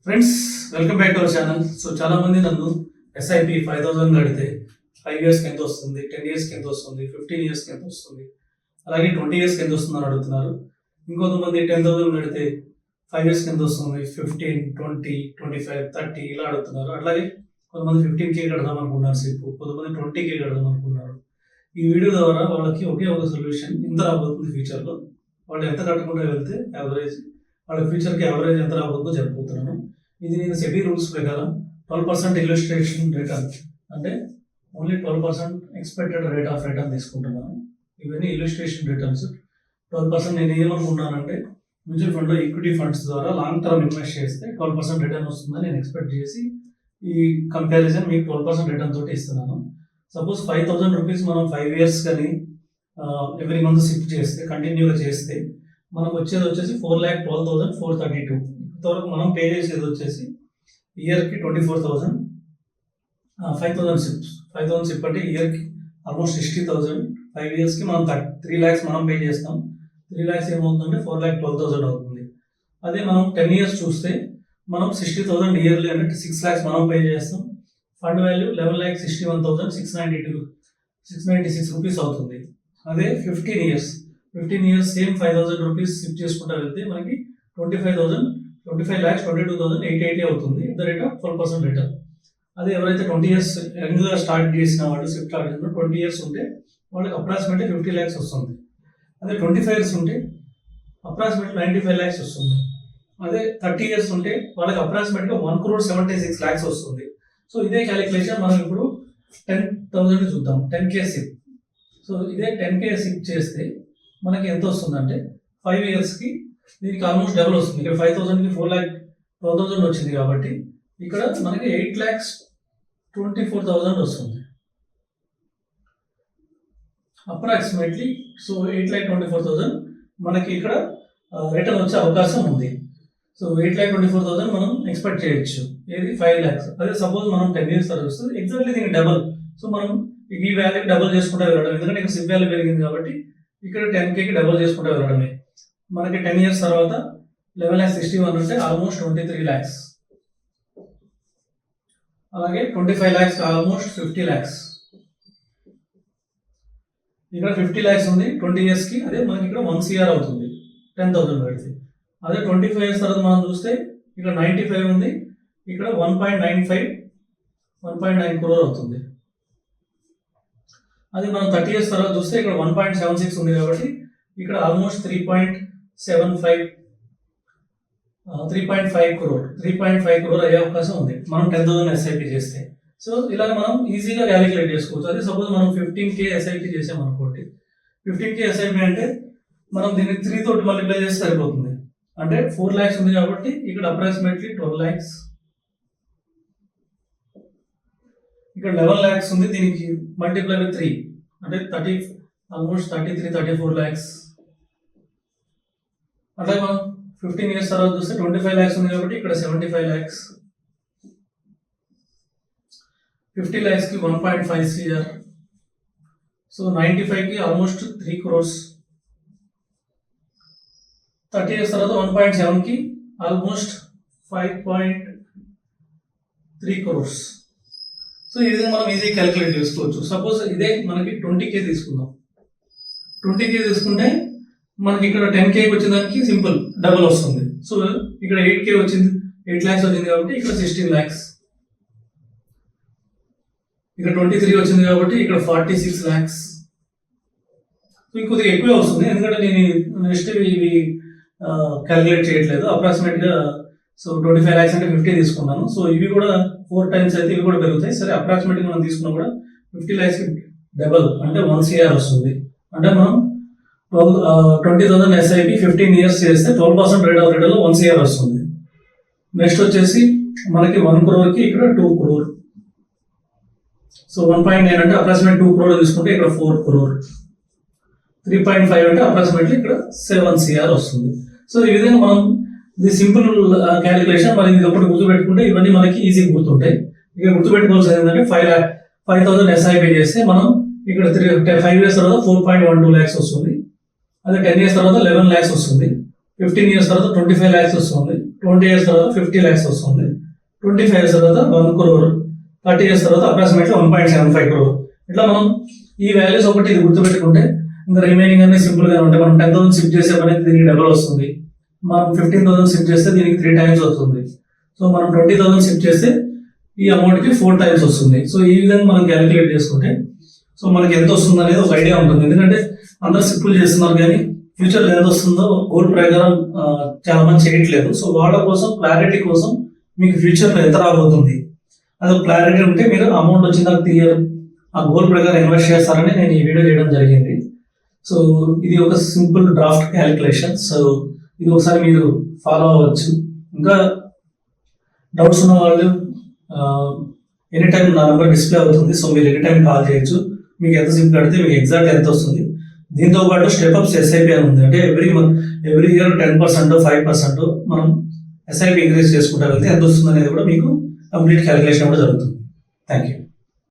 Friends, welcome back to our channel. So చాలా మంది నన్ను ఎస్ఐపి 5000 కడితే 5 ఇయర్స్కి ఎంత వస్తుంది, 10 ఇయర్స్కి ఎంత వస్తుంది, 15 ఇయర్స్కి ఎంత వస్తుంది, అలాగే 20 ఇయర్స్కి ఎంత వస్తుంది అని అడుగుతున్నారు. ఇంకొంతమంది 10,000 కడితే 5 ఇయర్స్కి ఎంత వస్తుంది, 15, 20, 25, 30 ఇలా అడుగుతున్నారు. అట్లాగే కొంతమంది 15K కడదాం అనుకున్నారు సిప్, కొంతమంది 20K కడదాం అనుకున్నారు. ఈ వీడియో ద్వారా వాళ్ళకి ఒకే ఒక సొల్యూషన్ ఇంత రాబోతుంది ఫ్యూచర్లో. వాళ్ళు ఎంత కట్టకుండా వెళ్తే యావరేజ్, వాళ్ళ ఫ్యూచర్కి యావరేజ్ ఎంత రాబోతుందో చెప్పబోతున్నాను. ఇది నేను సెబీ రూల్స్ ప్రకారం 12% ఇల్లస్ట్రేషన్ రిటర్న్, అంటే only 12% expected rate of return తీసుకుంటున్నాను. ఇవన్నీ ఇల్లస్ట్రేషన్ రిటర్న్స్. 12% నేను ఏమనుకున్నానంటే మ్యూచువల్ ఫండ్లో ఈక్విటీ ఫండ్స్ ద్వారా లాంగ్ టర్మ్ ఇన్వెస్ట్ చేస్తే 12% రిటర్న్ వస్తుందని నేను ఎక్స్పెక్ట్ చేసి ఈ కంపారిజన్ మీకు 12% రిటర్న్ తోటి ఇస్తున్నాను. సపోజ్ 5,000 రూపీస్ మనం 5 ఇయర్స్ కానీ ఎవ్రీ మంత్ షిఫ్ట్ చేస్తే, కంటిన్యూగా చేస్తే మనకు వచ్చేది వచ్చేసి 4,12,432. ఇంతవరకు మనం పే చేసేది వచ్చేసి ఇయర్కి 24,000. 5,000 షిప్ అంటే ఇయర్కి ఆల్మోస్ట్ 60,000. 5 ఇయర్స్కి మనం 3 lakhs మనం పే చేస్తాం. 3 lakhs ఏమవుతుందంటే 4,12,000 అవుతుంది. అదే మనం 10 ఇయర్స్ చూస్తే మనం 60,000 ఇయర్లీ అంటే 6 lakhs మనం పే చేస్తాం. ఫండ్ వాల్యూ 11,61,696 రూపీస్ అవుతుంది. అదే 15 ఇయర్స్ సేమ్ 5,000 రూపీస్ షిఫ్ట్ చేసుకుంటా వెళ్తే మనకి 25,22,880 అవుతుంది. The rate of 12% return. అదే ఎవరైతే 20 ఇయర్స్ యంగ్గా స్టార్ట్ చేసిన వాళ్ళు షిఫ్ట్ స్టార్ట్ చేసిన 20 ఇయర్స్ ఉంటే వాళ్ళకి అప్రాక్సిమేట్లీ 50 lakhs వస్తుంది. అదే 25 ఇయర్స్ ఉంటే అప్రాక్సిమేట్లీ 95 lakhs వస్తుంది. అదే 30 ఇయర్స్ ఉంటే వాళ్ళకి అప్రాక్సిమేట్గా 1,76 lakhs వస్తుంది. సో ఇదే క్యాలిక్యులేషన్ మనం ఇప్పుడు 10,000 చూద్దాం. 10K shift. సో ఇదే 10K షిఫ్ట్ చేస్తే మనకి ఎంత వస్తుందంటే 5 ఇయర్స్కి దీనికి ఆల్మోస్ట్ డబుల్ వస్తుంది. ఇక్కడ 5,000కి 4,12,000 వచ్చింది కాబట్టి ఇక్కడ మనకి 8,24,000 వస్తుంది అప్రాక్సిమేట్లీ. సో 8,24,000 మనకి ఇక్కడ రిటర్న్ వచ్చే అవకాశం ఉంది. సో 8,24,000 మనం ఎక్స్పెక్ట్ చేయొచ్చు. ఏది 5 lakhs. అదే సపోజ్ మనం 10 ఇయర్స్ తర్వాత వస్తుంది ఎగ్జాక్ట్లీ దీనికి డబల్. సో మనం ఈ వాల్యూకి డబల్ చేసుకుంటూ వెళ్ళడం, ఎందుకంటే ఇక్కడ సిప్ వాల్యూ పెరిగింది కాబట్టి ఇక్కడ 10Kకి డబల్ చేసుకుంటూ వెళ్ళడమే. మనకి 10 ఇయర్స్ తర్వాత 11,61 అంటే ఆల్మోస్ట్ 23 lakhs. అలాగే 25 lakhs ఆల్మోస్ట్ 50 lakhs. ఇక్కడ 50 lakhs ఉంది 20 ఇయర్స్కి. అదే మనకి ఇక్కడ 1 CR అవుతుంది 10,000 పెడితే. అదే 25 ఇయర్స్ తర్వాత మనం చూస్తే ఇక్కడ 95 ఉంది, ఇక్కడ 1.9 crore అవుతుంది. అది మనం 30 ఇయర్స్ తర్వాత చూస్తే ఇక్కడ 1.76 ఉంది కాబట్టి ఇక్కడ ఆల్మోస్ట్ 3.5 crore అయ్యే అవకాశం ఉంది మనం 10,000 ఎస్ఐపి చేస్తే. సో ఇలా మనం ఈజీగా క్యాలిక్యులేట్ చేసుకోవచ్చు. అదే సపోజ్ మనం 15K ఎస్ఐపి చేసామనుకోండి. 15K ఎస్ఐపి అంటే మనం దీన్ని 3 తోటి మల్టిప్లై చేస్తే సరిపోతుంది. అంటే 4 lakhs ఉంది కాబట్టి ఇక్కడ అప్రాక్సిమేట్లీ 12 lakhs. ఇక్కడ 11 lakhs ఉంది, దీనికి మల్టిప్లై విత్ 3 అంటే ఆల్మోస్ట్ 34 lakhs. అట్లాగే మనం 15 ఇయర్స్ తర్వాత చూస్తే 25 lakhs ఉంది కాబట్టి ఇక్కడ 75 lakhs. 50 lakhsకి 1.5 CR. సో 95కి ఆల్మోస్ట్ 3 crores. 30 ఇయర్స్ తర్వాత 1.7కి ఆల్మోస్ట్ 5.3 crores. సో ఈ విధంగా మనం ఈజీ క్యాలిక్యులేట్ చేసుకోవచ్చు. సపోజ్ ఇదే మనకి 20K తీసుకుందాం. 20K తీసుకుంటే మనకి ఇక్కడ 10Kకి వచ్చిన దానికి సింపుల్ డబుల్ వస్తుంది. సో ఇక్కడ 8K వచ్చింది, 8 lakhs వచ్చింది కాబట్టి ఇక్కడ 16 lakhs. ఇక్కడ 23 వచ్చింది కాబట్టి ఇక్కడ 46 lakhs. ఇంకొద్దిగా ఎక్కువే వస్తుంది ఎందుకంటే నేను నెక్స్ట్ ఇవి క్యాలిక్యులేట్ చేయట్లేదు. అప్రాక్సిమేట్గా సో 25 lakhs అంటే 50 తీసుకున్నాను. సో ఇవి కూడా 4 times అయితే ఇవి కూడా పెరుగుతాయి. సరే అప్రాక్సిమేట్గా మనం తీసుకున్నా కూడా 50 lakhsకి డబల్ అంటే 1 CR వస్తుంది. అంటే మనం 20,000 ఎస్ఐపి 15 ఇయర్స్ చేస్తే 12% రేట్ ఆఫ్ రిటర్న్లో 1 CR వస్తుంది. నెక్స్ట్ వచ్చేసి మనకి 1 crore ఇక్కడ 2 crore. సో 1.9 అంటే అప్రాక్సిమేట్ 2 crore తీసుకుంటే ఇక్కడ 4 crore. 3.5 అంటే అప్రాక్సిమేట్లీ ఇక్కడ 7 CR వస్తుంది. సో ఈ విధంగా మనం ఇది సింపుల్ క్యాలిక్యులేషన్. మరి ఇది ఒకటి గుర్తుపెట్టుకుంటే ఇవన్నీ మనకి ఈజీగా గుర్తుంటాయి. ఇక గుర్తుపెట్టుకోవాల్సింది ఏంటంటే 5,000 ఎస్ఐపి చేస్తే మనం ఇక్కడ 5 ఇయర్స్ తర్వాత 4.12 lakhs వస్తుంది. అదే 10 ఇయర్స్ తర్వాత 11 lakhs వస్తుంది. 15 ఇయర్స్ తర్వాత 25 lakhs వస్తుంది. 20 years తర్వాత 50 lakhs వస్తుంది, 25 years తర్వాత 1 crore, 30 years తర్వాత అప్రాక్సిమేట్లీ 1.75 crore. ఇట్లా మనం ఈ వాల్యూస్ ఒకటి ఇది గుర్తుపెట్టుకుంటే ఇంకా రిమైనింగ్ అన్ని సింపుల్ గా ఉంటాయి. మనం 10,000 షిఫ్ట్ చేసే పని దీనికి డబుల్ వస్తుంది, మనం 15,000 షిఫ్ట్ చేస్తే దీనికి 3 times వస్తుంది. సో మనం 20,000 షిఫ్ట్ చేస్తే ఈ అమౌంట్ కి 4 times వస్తుంది. సో ఈ విధంగా మనం క్యాలిక్యులేట్ చేసుకుంటే సో మనకి ఎంత వస్తుంది అనేది ఒక ఐడియా ఉంటుంది. ఎందుకంటే అందరు సింపుల్ చేస్తున్నారు కానీ ఫ్యూచర్ లో ఎంత వస్తుందో గోల్ ప్రకారం చాలా మంది చేయట్లేదు. సో వాళ్ళ కోసం క్లారిటీ కోసం మీకు ఫ్యూచర్ లో ఎంత రాబోతుంది అది క్లారిటీ ఉంటే మీరు అమౌంట్ వచ్చిన తర్వాత క్లియర్ ఆ గోల్ ప్రకారం ఇన్వెస్ట్ చేస్తారని నేను ఈ వీడియో చేయడం జరిగింది. సో ఇది ఒక సింపుల్ డ్రాఫ్ట్ క్యాలిక్యులేషన్. సో ఇది ఒకసారి మీరు ఫాలో అవ్వచ్చు. ఇంకా డౌట్స్ ఉన్న వాళ్ళు ఎనీ టైం నా నెంబర్ డిస్ప్లే అవుతుంది. సో మీరు ఎనీ టైం కాల్ చేయొచ్చు. మీకు ఎంత సిప్ కడితే మీకు ఎగ్జాక్ట్ ఎంత వస్తుంది. దీంతో పాటు స్టెప్అప్స్ ఎస్ఐపి అని ఉంది. అంటే ఎవ్రీ ఇయర్ 10% 5% మనం ఎస్ఐపి ఇంక్రీజ్ చేసుకుంటా వెళ్తే ఎంత వస్తుంది అనేది కూడా మీకు కంప్లీట్ క్యాలిక్యులేషన్ కూడా జరుగుతుంది. Thank you.